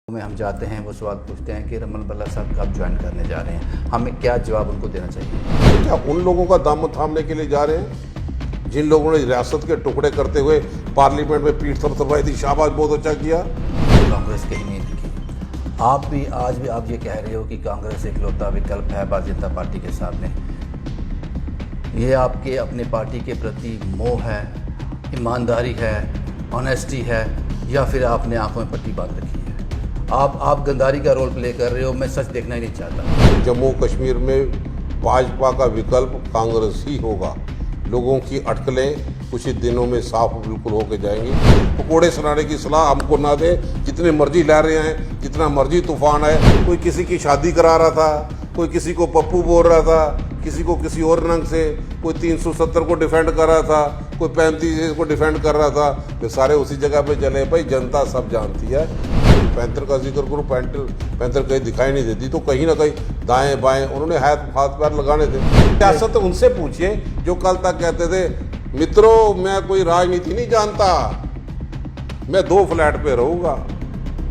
में हम जाते हैं, वो सवाल पूछते हैं कि रमन बल्ला साहब कब ज्वाइन करने जा रहे हैं, हमें क्या जवाब उनको देना चाहिए? क्या उन लोगों का दामन थामने के लिए जा रहे हैं जिन लोगों ने रियासत के टुकड़े करते हुए पार्लियामेंट में पीठ थपथपाई थी? शाबाश, बहुत अच्छा किया। कांग्रेस कहीं नहीं दिखी। आप भी आज भी आप ये कह रहे हो कि कांग्रेस इकलौता विकल्प है भारतीय जनता पार्टी के सामने। ये आपके अपने पार्टी के प्रति मोह है, ईमानदारी है, ऑनेस्टी है, या फिर आपने आंखों में पट्टी बांध रखी है? आप गद्दारी का रोल प्ले कर रहे हो। मैं सच देखना ही नहीं चाहता। जम्मू कश्मीर में भाजपा का विकल्प कांग्रेस ही होगा। लोगों की अटकलें कुछ ही दिनों में साफ बिल्कुल होके जाएंगी। पकौड़े सुनाने की सलाह हमको ना दें। जितने मर्जी ला रहे हैं, जितना मर्जी तूफान है। कोई किसी की शादी करा रहा था, कोई किसी को पप्पू बोल रहा था, किसी को किसी और रंग से, कोई 370 को डिफेंड कर रहा था, कोई 35 को डिफेंड कर रहा था। वे सारे उसी जगह पे चले। भाई जनता सब जानती है। पैंथर का जिक्र करूँ, पैंथर कहीं दिखाई नहीं देती, तो कहीं ना कहीं दाएं बाएं उन्होंने हाथ पैर लगाने थे। सियासत उनसे पूछिए जो कल तक कहते थे मित्रों मैं कोई राजनीति नहीं जानता, मैं 2 फ्लैट पे रहूंगा,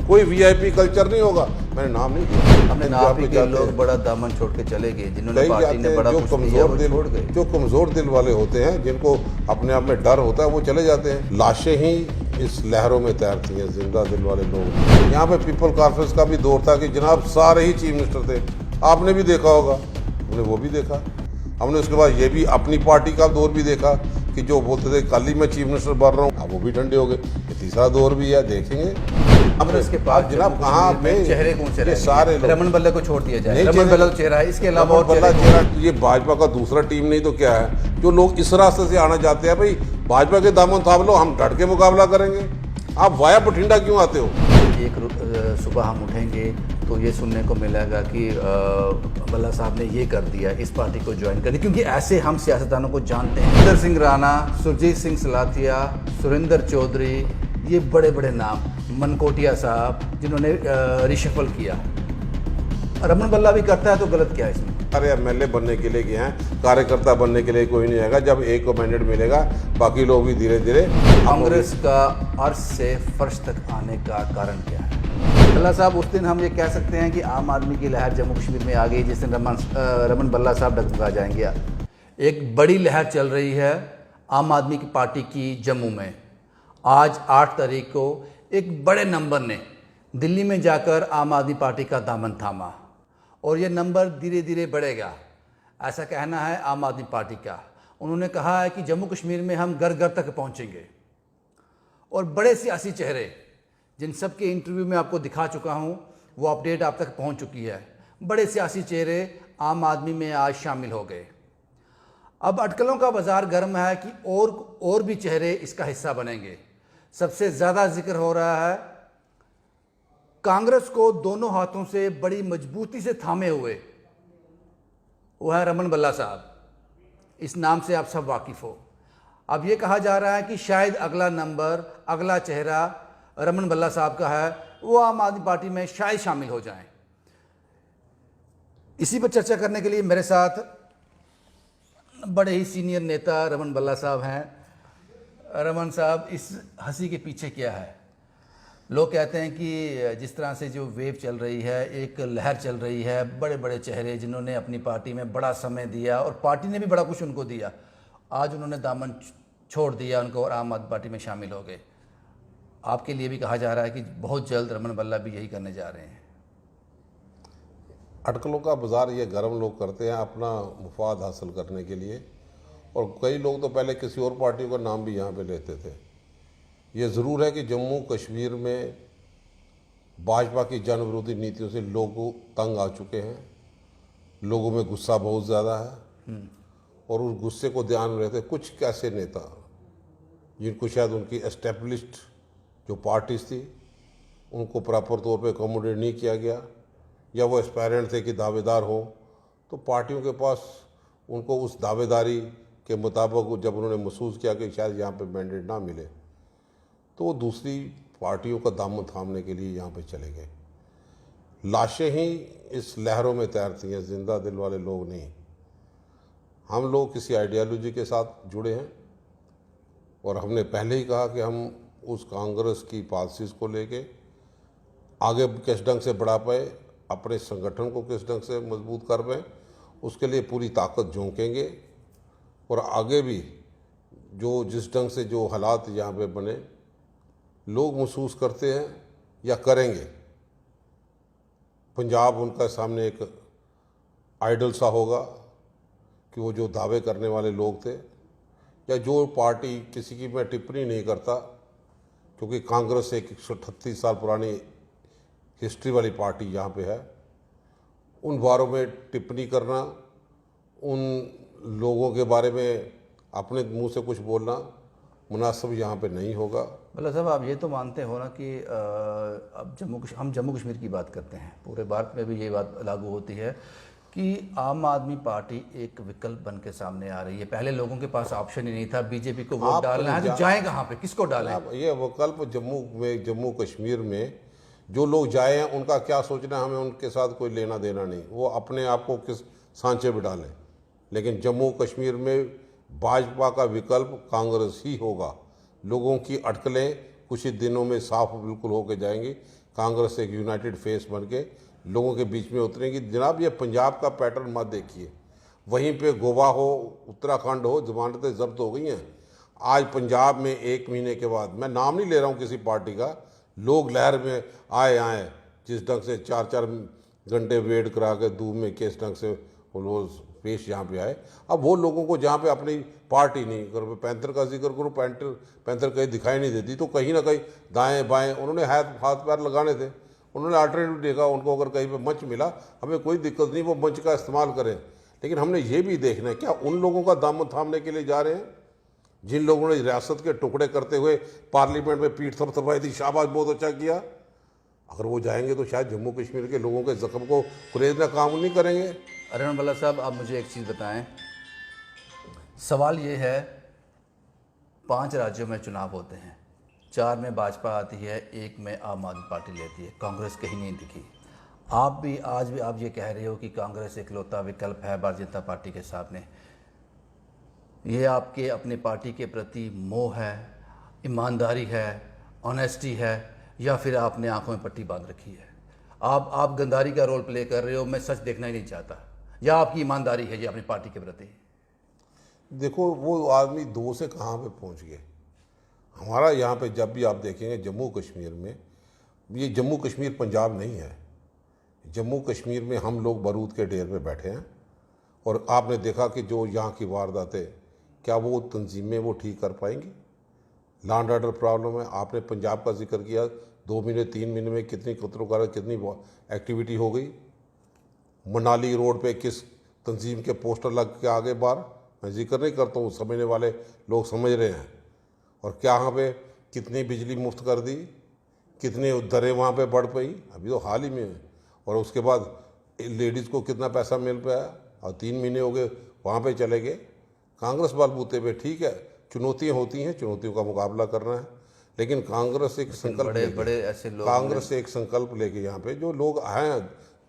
कोई वीआईपी कल्चर नहीं होगा। मैंने नाम नहीं दिया। अपने नाम के लोग बड़ा दामन छोड़ के चले गए, जिन्होंने पार्टी ने बड़ा कुछ किया वो छोड़ गए। जो कमजोर दिल वाले होते हैं, जिनको अपने आप में डर होता है, वो चले जाते हैं। लाशें ही इस लहरों में तैरती हैं, जिंदा दिल वाले लोग। यहाँ पे पीपल कॉन्फ्रेंस का भी दौर था कि जनाब सारे ही चीफ मिनिस्टर थे। आपने भी देखा होगा, हमने वो भी देखा। हमने उसके बाद ये भी अपनी पार्टी का दौर भी देखा कि जो बोलते थे कल ही मैं चीफ मिनिस्टर बन रहा हूँ, अब वो भी ठंडे हो गए। ये तीसरा दौर भी है, देखेंगे। कांग्रेस के पास जनाब कहाँ पे चेहरे कौन से सारे रमन बल्ला को छोड़ दिया जाए। रमन बल्ला चेहरा है, इसके अलावा और चेहरा ये भाजपा का दूसरा टीम नहीं तो क्या है? जो लोग इस रास्ते से आना चाहते हैं, भाई भाजपा के दामन थाम लो, हम डट के मुकाबला करेंगे। आप वाया बठिंडा क्यों आते हो? एक सुबह हम उठेंगे तो ये सुनने को मिलेगा कि बल्ला साहब ने ये कर दिया, इस पार्टी को ज्वाइन कर दिया, क्योंकि ऐसे हम सियासतदानों को जानते हैं। इंदर सिंह राणा, सुरजीत सिंह सलाथिया, सुरेंद्र चौधरी, ये बड़े बड़े नाम, मनकोटिया साहब, जिन्होंने रिशफल किया। रमन बल्ला भी करता है तो गलत क्या है इसमें? अरे एमएलए बनने के लिए गए हैं, कार्यकर्ता बनने के लिए कोई नहीं आएगा। जब एक को मैंडेट मिलेगा, बाकी लोग भी धीरे धीरे। कांग्रेस का अर्श से फर्श तक आने का कारण क्या है? बल्ला साहब, उस दिन हम ये कह सकते हैं कि आम आदमी की लहर जम्मू कश्मीर में आ गई, जिस दिन रमन बल्ला साहब डगमगा जाएंगे। एक बड़ी लहर चल रही है आम आदमी की पार्टी की जम्मू में। आज 8 तारीख को एक बड़े नंबर ने दिल्ली में जाकर आम आदमी पार्टी का दामन थामा, और ये नंबर धीरे धीरे बढ़ेगा, ऐसा कहना है आम आदमी पार्टी का। उन्होंने कहा है कि जम्मू कश्मीर में हम घर घर तक पहुंचेंगे, और बड़े सियासी चेहरे जिन सब के इंटरव्यू में आपको दिखा चुका हूं, वो अपडेट आप तक पहुंच चुकी है। बड़े सियासी चेहरे आम आदमी में आज शामिल हो गए। अब अटकलों का बाजार गर्म है कि और भी चेहरे इसका हिस्सा बनेंगे। सबसे ज़्यादा जिक्र हो रहा है कांग्रेस को दोनों हाथों से बड़ी मजबूती से थामे हुए, वो है रमन बल्ला साहब। इस नाम से आप सब वाकिफ हो। अब ये कहा जा रहा है कि शायद अगला नंबर, अगला चेहरा रमन बल्ला साहब का है, वो आम आदमी पार्टी में शायद शामिल हो जाएं। इसी पर चर्चा करने के लिए मेरे साथ बड़े ही सीनियर नेता रमन बल्ला साहब हैं। रमन साहब, इस हंसी के पीछे क्या है? लोग कहते हैं कि जिस तरह से जो वेव चल रही है, एक लहर चल रही है, बड़े बड़े चेहरे जिन्होंने अपनी पार्टी में बड़ा समय दिया और पार्टी ने भी बड़ा कुछ उनको दिया, आज उन्होंने दामन छोड़ दिया उनको और आम आदमी पार्टी में शामिल हो गए। आपके लिए भी कहा जा रहा है कि बहुत जल्द रमन बल्ला भी यही करने जा रहे हैं। अटकलों का बाजार ये गर्म लोग करते हैं अपना मुफाद हासिल करने के लिए, और कई लोग तो पहले किसी और पार्टी का नाम भी यहाँ पे लेते थे। ये ज़रूर है कि जम्मू कश्मीर में भाजपा की जन विरोधी नीतियों से लोग तंग आ चुके हैं। लोगों में गुस्सा बहुत ज़्यादा है, और उस गुस्से को ध्यान में रखते कुछ कैसे नेता जिनको शायद उनकी एस्टेब्लिश्ड जो पार्टीज थी उनको प्रॉपर तौर पे अकोमोडेट नहीं किया गया, या वो एस्पायरेंट थे कि दावेदार हो, तो पार्टियों के पास उनको उस दावेदारी के मुताबिक जब उन्होंने महसूस किया कि शायद यहाँ पे मैंडेट ना मिले, तो वो दूसरी पार्टियों का दामन थामने के लिए यहाँ पे चले गए। लाशें ही इस लहरों में तैरती हैं, जिंदा दिल वाले लोग नहीं। हम लोग किसी आइडियोलॉजी के साथ जुड़े हैं, और हमने पहले ही कहा कि हम उस कांग्रेस की पॉलिसीज़ को लेके आगे किस ढंग से बढ़ा पाए, अपने संगठन को किस ढंग से मजबूत कर पाए, उसके लिए पूरी ताकत झोंकेंगे। और आगे भी जो जिस ढंग से जो हालात यहाँ पे बने, लोग महसूस करते हैं या करेंगे, पंजाब उनका सामने एक आइडल सा होगा कि वो जो दावे करने वाले लोग थे, या जो पार्टी, किसी की मैं टिप्पणी नहीं करता क्योंकि कांग्रेस एक 138 साल पुरानी हिस्ट्री वाली यहाँ पे है, उन बारों में टिप्पणी करना, उन लोगों के बारे में अपने मुंह से कुछ बोलना मुनासिब यहाँ पे नहीं होगा। भल्ला साहब, आप ये तो मानते हो ना कि अब हम जम्मू कश्मीर की बात करते हैं, पूरे भारत में भी ये बात लागू होती है कि आम आदमी पार्टी एक विकल्प बन के सामने आ रही है। पहले लोगों के पास ऑप्शन ही नहीं था, बीजेपी को वोट डालना है तो जाए कहाँ पे, किसको डालें? ये विकल्प जम्मू कश्मीर में जो लोग जाए हैं उनका क्या सोचना है, हमें उनके साथ कोई लेना देना नहीं, वो अपने आप को किस सांचे में डालें। लेकिन जम्मू कश्मीर में भाजपा का विकल्प कांग्रेस ही होगा। लोगों की अटकलें कुछ ही दिनों में साफ बिल्कुल होकर जाएंगी। कांग्रेस एक यूनाइटेड फेस बन के लोगों के बीच में उतरेंगी। जनाब, ये पंजाब का पैटर्न मत देखिए, वहीं पे गोवा हो, उत्तराखंड हो, जमानतें जब्त हो गई हैं। आज पंजाब में 1 महीने के बाद, मैं नाम नहीं ले रहा हूँ किसी पार्टी का, लोग लहर में आए जिस ढंग से 4-4 घंटे वेट करा के धूप में किस ढंग से वो पेश यहाँ पे आए। अब वो लोगों को जहाँ पे अपनी पार्टी नहीं, अगर पैंथर का जिक्र करूँ, पैंथर कहीं दिखाई नहीं देती, तो कहीं ना कहीं दाएं बाएं उन्होंने हाथ पैर लगाने थे, उन्होंने अल्टरनेटिव देखा। उनको अगर कहीं पे मंच मिला, हमें कोई दिक्कत नहीं, वो मंच का इस्तेमाल करें। लेकिन हमने ये भी देखना है, क्या उन लोगों का दामन थामने के लिए जा रहे हैं जिन लोगों ने रियासत के टुकड़े करते हुए पार्लियामेंट में पीठ थपथपाई थी, शाबाश बहुत अच्छा किया। अगर वो जाएंगे तो शायद जम्मू कश्मीर के लोगों के जख्म को कुरेदना काम नहीं करेंगे। रमन भल्ला साहब, आप मुझे एक चीज़ बताएं, सवाल ये है, 5 राज्यों में चुनाव होते हैं, 4 में भाजपा आती है, 1 में आम आदमी पार्टी लेती है, कांग्रेस कहीं नहीं दिखी। आज भी आप ये कह रहे हो कि कांग्रेस इकलौता विकल्प है भारतीय जनता पार्टी के सामने। ये आपके अपने पार्टी के प्रति मोह है, ईमानदारी है, ऑनेस्टी है, या फिर आपने आंखों में पट्टी बांध रखी है? आप गंदारी का रोल प्ले कर रहे हो, मैं सच देखना ही नहीं चाहता, या आपकी ईमानदारी है ये अपनी पार्टी के प्रति? देखो, वो आदमी 2 से कहाँ पे पहुँच गए। हमारा यहाँ पे जब भी आप देखेंगे जम्मू कश्मीर में, ये जम्मू कश्मीर पंजाब नहीं है। जम्मू कश्मीर में हम लोग बारूद के ढेर पे बैठे हैं, और आपने देखा कि जो यहाँ की वारदातें, क्या वो तंजीमें वो ठीक कर पाएंगी? लॉ एंड ऑर्डर प्रॉब्लम है। आपने पंजाब का जिक्र किया, 2 महीने 3 महीने में कितनी कितनी एक्टिविटी हो गई। मनाली रोड पे किस तंजीम के पोस्टर लग के आगे बार, मैं जिक्र नहीं करता हूँ, समझने वाले लोग समझ रहे हैं। और क्या यहाँ पे कितनी बिजली मुफ्त कर दी, कितनी दरें वहाँ पे बढ़ पाई, अभी तो हाल ही में। और उसके बाद लेडीज़ को कितना पैसा मिल पाया, और 3 महीने हो गए वहाँ पे चले गए। कांग्रेस बलबूते पे ठीक है, चुनौतियाँ होती हैं, चुनौतियों का मुकाबला करना है। लेकिन कांग्रेस एक संकल्प बड़े ऐसे लोग, कांग्रेस एक संकल्प लेके यहाँ पे जो लोग आए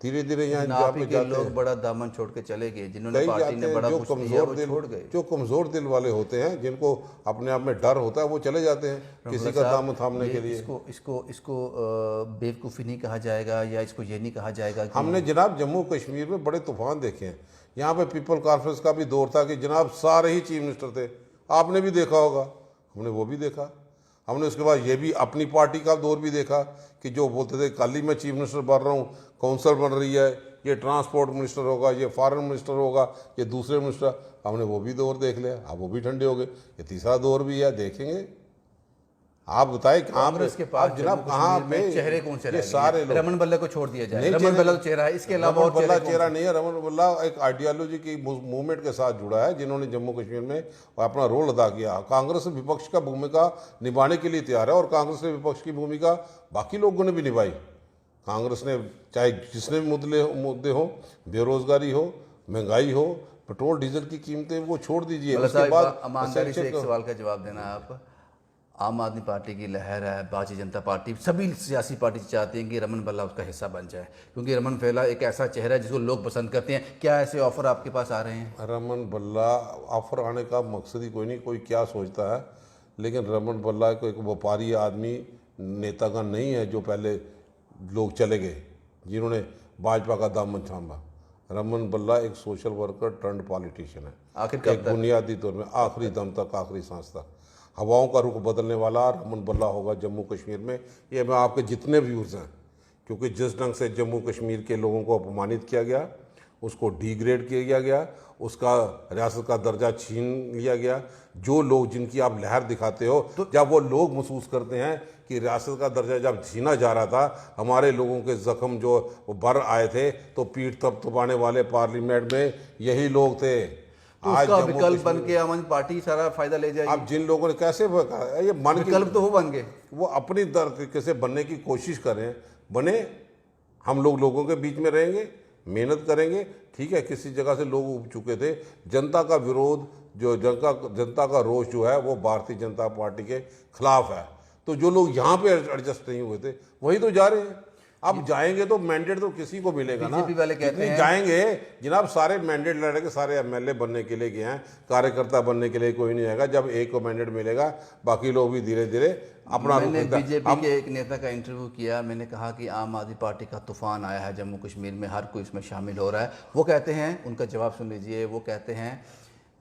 धीरे धीरे यहाँ पे जाते लोग बड़ा दामन छोड़ के चले गए, जिन्होंने पार्टी ने बड़ा कुछ किया वो छोड़ गए। जो कमजोर दिल वाले होते हैं, जिनको अपने आप में डर होता है, वो चले जाते हैं किसी का दामन थामने के लिए। इसको बेवकूफ़ी नहीं कहा जाएगा, या इसको ये नहीं कहा जाएगा कि हमने जनाब जम्मू कश्मीर में बड़े तूफान देखे हैं। यहाँ पे पीपल कॉन्फ्रेंस का भी दौर था कि जनाब सारे ही चीफ मिनिस्टर थे, आपने भी देखा होगा, हमने वो भी देखा। हमने उसके बाद ये भी अपनी पार्टी का दौर भी देखा कि जो बोलते थे कल ही मैं चीफ मिनिस्टर बन रहा हूँ, काउंसिल बन रही है, ये ट्रांसपोर्ट मिनिस्टर होगा, ये फॉरेन मिनिस्टर होगा, ये दूसरे मिनिस्टर, हमने वो भी दौर देख लिया। अब वो भी ठंडे हो गए, ये तीसरा दौर भी है, देखेंगे। आप बताएं कांग्रेस के पास जनाब कहाँ पे चेहरे कौन से ये सारे लोग? रमन भल्ला को छोड़ दिया जाए, रमन भल्ला तो चेहरा है, इसके अलावा और चेहरा नहीं है। रमन भल्ला एक आइडियोलॉजी की मूवमेंट के साथ जुड़ा है, जिन्होंने जम्मू कश्मीर में अपना रोल अदा किया। कांग्रेस विपक्ष का भूमिका निभाने के लिए तैयार है, और कांग्रेस ने विपक्ष की भूमिका बाकी लोगों ने भी निभाई। कांग्रेस ने चाहे जिसने भी मुद्दे हो, बेरोजगारी हो, महंगाई हो, पेट्रोल डीजल की कीमतें, वो छोड़ दीजिए। उसके बाद ईमानदारी से एक सवाल का जवाब देना है आप। आम आदमी पार्टी की लहर है, भारतीय जनता पार्टी, सभी सियासी पार्टी चाहती हैं कि रमन भल्ला उसका हिस्सा बन जाए, क्योंकि रमन भल्ला एक ऐसा चेहरा है जिसको लोग पसंद करते हैं। क्या ऐसे ऑफर आपके पास आ रहे हैं? रमन भल्ला ऑफर आने का मकसद ही कोई नहीं, कोई क्या सोचता है। लेकिन रमन भल्ला को एक व्यापारी आदमी, नेतागण नहीं है जो पहले लोग चले गए जिन्होंने भाजपा का दामन थामा। रमन बल्ला एक सोशल वर्कर टर्न्ड पॉलिटिशियन है, आखिर एक बुनियादी तौर में आखिरी दम तक, आखिरी सांस तक हवाओं का रुख बदलने वाला रमन बल्ला होगा जम्मू कश्मीर में। ये मैं आपके जितने व्यूज़ हैं, क्योंकि जिस ढंग से जम्मू कश्मीर के लोगों को अपमानित किया गया, उसको डिग्रेड किया गया, उसका रियासत का दर्जा छीन लिया गया, जो लोग जिनकी आप लहर दिखाते हो, तो जब वो लोग महसूस करते हैं कि रियासत का दर्जा जब छीना जा रहा था, हमारे लोगों के जख्म जो वो भर आए थे, तो पीठ थपथपाने वाले पार्लियामेंट में यही लोग थे। तो उसका विकल्प बन के आम आदमी पार्टी सारा फायदा ले जाएगी। अब जिन लोगों ने कैसे ये मन विकल्प तो वो बन गए, वो अपनी तरीके से बनने की कोशिश करें, बने। हम लोग लोगों के बीच में रहेंगे, मेहनत करेंगे। ठीक है, किसी जगह से लोग उब चुके थे। जनता का विरोध, जो जनता का रोष जो है वो भारतीय जनता पार्टी के खिलाफ है। तो जो लोग यहाँ पे एडजस्ट नहीं हुए थे वही तो जा रहे हैं। अब जाएंगे तो मैंडेट तो किसी को मिलेगा ना। बीजेपी वाले कहते हैं जाएंगे जनाब, सारे मैंडेट लड़े के सारे एमएलए बनने के लिए गए हैं, कार्यकर्ता बनने के लिए कोई नहीं आएगा। जब एक को मैंडेट मिलेगा बाकी लोग भी धीरे धीरे अपना। मैंने बीजेपी के एक नेता का इंटरव्यू किया, मैंने कहा कि आम आदमी पार्टी का तूफान आया है जम्मू कश्मीर में, हर कोई इसमें शामिल हो रहा है। वो कहते हैं, उनका जवाब सुन लीजिए, वो कहते हैं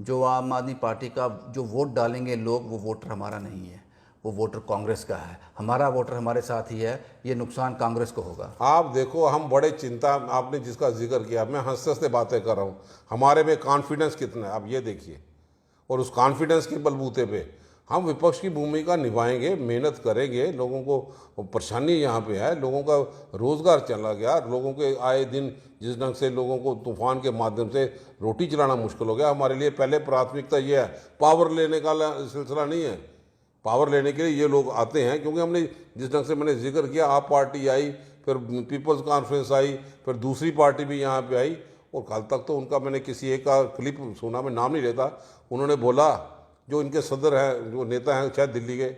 जो आम आदमी पार्टी का जो वोट डालेंगे लोग, वो वोटर हमारा नहीं है, वो वोटर कांग्रेस का है। हमारा वोटर हमारे साथ ही है, ये नुकसान कांग्रेस को होगा। आप देखो, हम बड़े चिंता, आपने जिसका जिक्र किया, मैं हंसते हंसते बातें कर रहा हूँ, हमारे में कॉन्फिडेंस कितना है आप ये देखिए। और उस कॉन्फिडेंस के बलबूते पे हम विपक्ष की भूमिका निभाएंगे, मेहनत करेंगे। लोगों को परेशानी यहाँ पे है, लोगों का रोज़गार चला गया, लोगों के आए दिन जिस ढंग से लोगों को तूफान के माध्यम से रोटी चलाना मुश्किल हो गया। हमारे लिए पहले प्राथमिकता ये है, पावर लेने का सिलसिला नहीं है। पावर लेने के लिए ये लोग आते हैं क्योंकि हमने जिस ढंग से मैंने जिक्र किया, आप पार्टी आई, फिर पीपल्स कॉन्फ्रेंस आई, फिर दूसरी पार्टी भी यहाँ पे आई, और कल तक तो उनका मैंने किसी एक का क्लिप सुना, मैं नाम नहीं लेता, उन्होंने बोला, जो इनके सदर हैं, जो नेता हैं शायद दिल्ली के,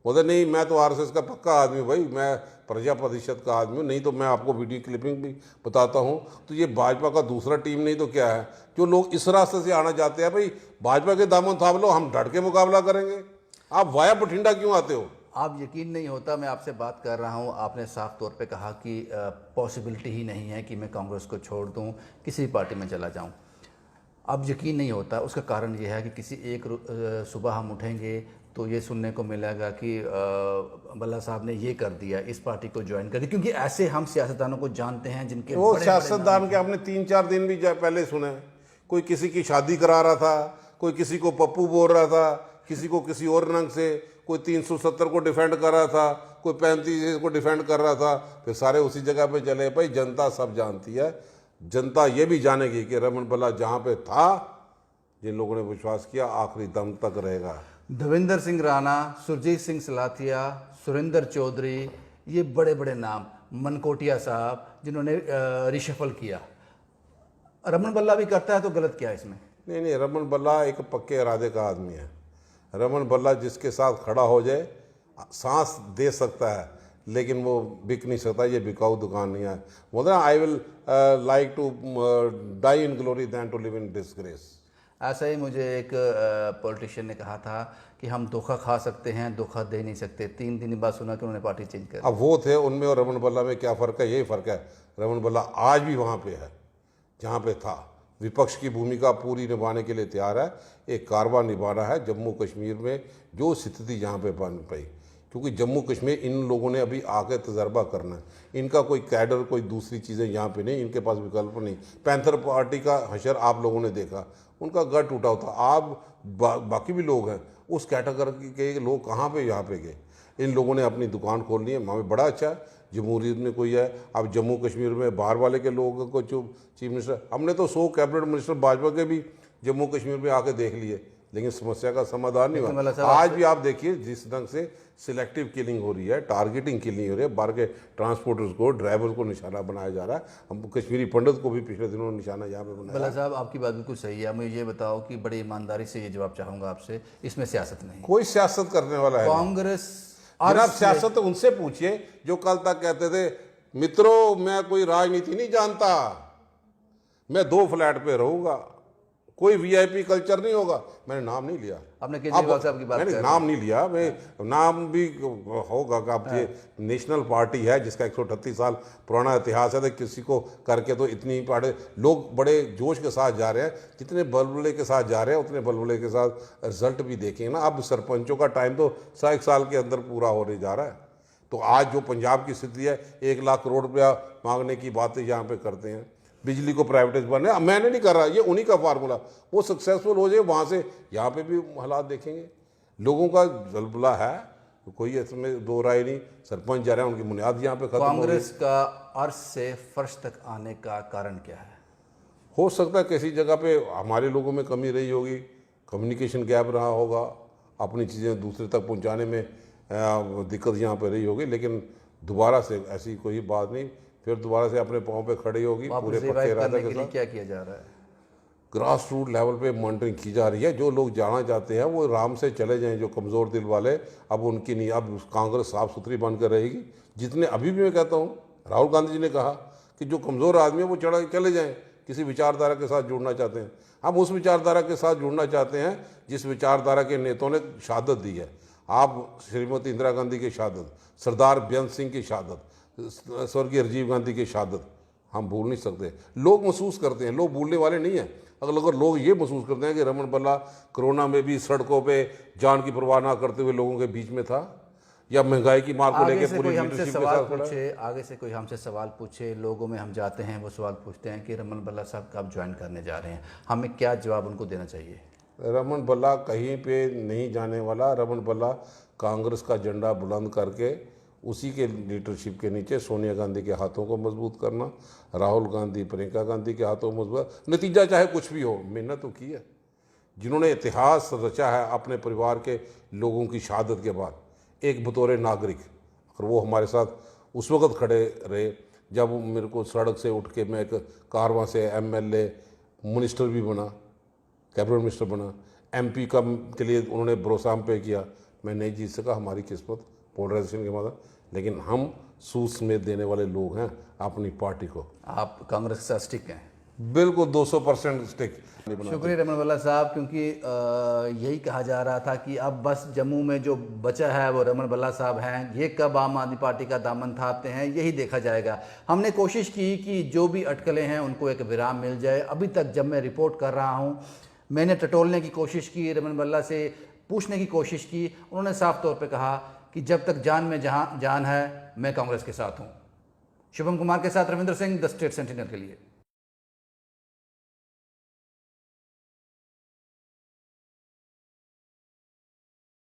बोलते नहीं मैं तो आरएसएस का पक्का आदमी हूँ भाई, मैं प्रजा परिषद का आदमी हूँ, नहीं तो मैं आपको वीडियो क्लिपिंग भी बताता हूँ। तो ये भाजपा का दूसरा टीम नहीं तो क्या है। जो लोग इस रास्ते से आना चाहते हैं, भाई भाजपा के दामन थाम लो, हम डट के मुकाबला करेंगे। आप वाया बठिंडा क्यों आते हो? आप यकीन नहीं होता, मैं आपसे बात कर रहा हूं, आपने साफ तौर पे कहा कि पॉसिबिलिटी ही नहीं है कि मैं कांग्रेस को छोड़ दूं, किसी पार्टी में चला जाऊं। अब यकीन नहीं होता, उसका कारण ये है कि किसी एक सुबह हम उठेंगे तो ये सुनने को मिलेगा कि बल्ला साहब ने ये कर दिया, इस पार्टी को ज्वाइन कर दिया, क्योंकि ऐसे हम सियासतदानों को जानते हैं जिनके वो सियासतदान के आपने 3-4 दिन भी पहले सुने, कोई किसी की शादी करा रहा था, कोई किसी को पप्पू बोल रहा था, किसी को किसी और रंग से, कोई 370 को डिफेंड कर रहा था, कोई 35 को डिफेंड कर रहा था, फिर सारे उसी जगह पे चले। भाई जनता सब जानती है, जनता ये भी जानेगी कि रमन बल्ला जहाँ पे था, जिन लोगों ने विश्वास किया, आखिरी दम तक रहेगा। देवेंद्र सिंह राणा, सुरजीत सिंह सलाथिया, सुरेंद्र चौधरी, ये बड़े बड़े नाम, मनकोटिया साहब, जिन्होंने रिशफल किया। रमन बल्ला भी करता है तो गलत क्या है इसमें? नहीं, रमन बल्ला एक पक्के इरादे का आदमी है। रमन बल्ला जिसके साथ खड़ा हो जाए, सांस दे सकता है, लेकिन वो बिक नहीं सकता। ये बिकाऊ दुकान नहीं है। बोलते हैं I will like to die in glory than to live in disgrace. ऐसा ही मुझे एक पॉलिटिशियन ने कहा था कि हम धोखा खा सकते हैं, धोखा दे नहीं सकते। 3 दिन बाद सुना कि उन्होंने पार्टी चेंज कर। अब वो थे, उनमें और रमन बल्ला में क्या फ़र्क है? यही फ़र्क है, रमन बल्ला आज भी वहाँ पे है जहाँ पे था। विपक्ष की भूमिका पूरी निभाने के लिए तैयार है, एक कारवा निभाना है जम्मू कश्मीर में जो स्थिति जहाँ पे बन पाई। क्योंकि जम्मू कश्मीर इन लोगों ने अभी आके तजर्बा करना है, इनका कोई कैडर, कोई दूसरी चीज़ें यहाँ पे नहीं, इनके पास विकल्प नहीं। पैंथर पार्टी का हशर आप लोगों ने देखा, उनका गढ़ टूटा होता। आप बाकी भी लोग हैं, उस कैटेगरी के लोग कहाँ पे यहाँ पे गए? इन लोगों ने अपनी दुकान खोल ली है। वहाँ बड़ा अच्छा है, जमहूरियत में कोई है। अब जम्मू कश्मीर में बाहर वाले के लोगों को चीफ मिनिस्टर, हमने तो 100 कैबिनेट मिनिस्टर भाजपा के भी जम्मू कश्मीर में आके देख लिए, लेकिन समस्या का समाधान नहीं हुआ। आज भी आप देखिए जिस ढंग से सिलेक्टिव किलिंग हो रही है, टारगेटिंग किलिंग हो रही है, बाहर के ट्रांसपोर्टर्स को, ड्राइवर्स को निशाना बनाया जा रहा है। हम कश्मीरी पंडित को भी पिछले दिनों निशाना यहाँ पे बनाया। बल्ला साहब, आपकी बात बिल्कुल सही है। मुझे ये बताओ कि बड़ी ईमानदारी से ये जवाब चाहूँगा आपसे, इसमें सियासत नहीं, कोई सियासत करने वाला है कांग्रेस। जनाब सियासत तो उनसे पूछिए जो कल तक कहते थे मित्रों मैं कोई राजनीति नहीं जानता, मैं 2 फ्लैट पे रहूंगा, कोई वीआईपी कल्चर नहीं होगा। मैंने नाम नहीं लिया, आपने केजरीवाल साहब की बात मैंने कर नाम नहीं लिया, मैं नाम भी होगा कि आप ये नेशनल पार्टी है जिसका 138 साल पुराना इतिहास है, तो किसी को करके तो इतनी पार्टी लोग बड़े जोश के साथ जा रहे हैं, जितने बलबले के साथ जा रहे हैं उतने बलबले के साथ रिजल्ट भी देखेंगे ना। अब सरपंचों का टाइम तो 100 साल के अंदर पूरा होने जा रहा है। तो आज जो पंजाब की स्थिति है, 1 लाख करोड़ रुपया मांगने की बातें यहाँ पे करते हैं, बिजली को प्राइवेटाइज करने, मैंने नहीं कर रहा, ये उन्हीं का फार्मूला, वो सक्सेसफुल हो जाए वहाँ से यहाँ पे भी हालात देखेंगे। लोगों का जलबला है, तो कोई इसमें दो राय नहीं। सरपंच जा रहे हैं, उनकी बुनियाद यहाँ पे खत्म हो गई। कांग्रेस का अर्श से फर्श तक आने का कारण क्या है? हो सकता है किसी जगह पे हमारे लोगों में कमी रही होगी, कम्युनिकेशन गैप रहा होगा, अपनी चीज़ें दूसरे तक पहुँचाने में दिक्कत यहाँ पे रही होगी, लेकिन दोबारा से ऐसी कोई बात नहीं, फिर दोबारा से अपने पाँव पे खड़ी होगी पूरे पक्के इरादे के साथ। क्या किया जा रहा है? ग्रास रूट लेवल पे मॉनिटरिंग की जा रही है। जो लोग जाना चाहते हैं वो आराम से चले जाएं, जो कमज़ोर दिल वाले, अब उनकी नहीं, अब कांग्रेस साफ सुथरी बनकर रहेगी। जितने अभी भी मैं कहता हूँ, राहुल गांधी जी ने कहा कि जो कमज़ोर आदमी है वो चले जाएँ, किसी विचारधारा के साथ जुड़ना चाहते हैं। हम उस विचारधारा के साथ जुड़ना चाहते हैं जिस विचारधारा के नेताओं ने शहादत दी है। आप श्रीमती इंदिरा गांधी की शहादत, सरदार बेअंत सिंह की शहादत, स्वर्गीय राजीव गांधी की शहादत हम भूल नहीं सकते। लोग महसूस करते हैं, लोग भूलने वाले नहीं हैं। अगर लोग ये महसूस करते हैं कि रमन बल्ला कोरोना में भी सड़कों पे जान की परवाह ना करते हुए लोगों के बीच में था, या महंगाई की मार को लेकर पूरी लीडरशिप के साथ खड़ा है। आगे से कोई हमसे सवाल पूछे, लोगों में हम जाते हैं, वो सवाल पूछते हैं कि रमन बल्ला साहब कब ज्वाइन करने जा रहे हैं, हमें क्या जवाब उनको देना चाहिए? रमन बल्ला कहीं पे नहीं जाने वाला। रमन बल्ला कांग्रेस का झंडा बुलंद करके उसी के लीडरशिप के नीचे सोनिया गांधी के हाथों को मजबूत करना, राहुल गांधी प्रियंका गांधी के हाथों को मजबूत, नतीजा चाहे कुछ भी हो, मेहनत तो की है। जिन्होंने इतिहास रचा है अपने परिवार के लोगों की शहादत के बाद, एक बतौर नागरिक, और वो हमारे साथ उस वक़्त खड़े रहे जब मेरे को सड़क से उठ के मैं एक कारवां से एमएलए मिनिस्टर भी बना, कैबिनेट मिनिस्टर बना, एमपी के लिए उन्होंने भरोसा हम पे किया। मैं नहीं जीत सका, हमारी किस्मत पोलराइजेशन के बाद, लेकिन हम सूद समेत देने वाले लोग हैं अपनी पार्टी को। आप कांग्रेस के साथ स्टिक हैं? बिल्कुल 200% स्टिक। शुक्रिया रमन बल्ला साहब, क्योंकि यही कहा जा रहा था कि अब बस जम्मू में जो बचा है वो रमन बल्ला साहब हैं। ये कब आम आदमी पार्टी का दामन थामते हैं यही देखा जाएगा। हमने कोशिश की कि जो भी अटकलें हैं उनको एक विराम मिल जाए। अभी तक जब मैं रिपोर्ट कर रहा हूँ, मैंने टटोलने की कोशिश की, रमन बल्ला से पूछने की कोशिश की, उन्होंने साफ तौर पर कहा कि जब तक जान में जान है मैं कांग्रेस के साथ हूँ। शुभम कुमार के साथ Ravindra Singh, the state sentinel के लिए।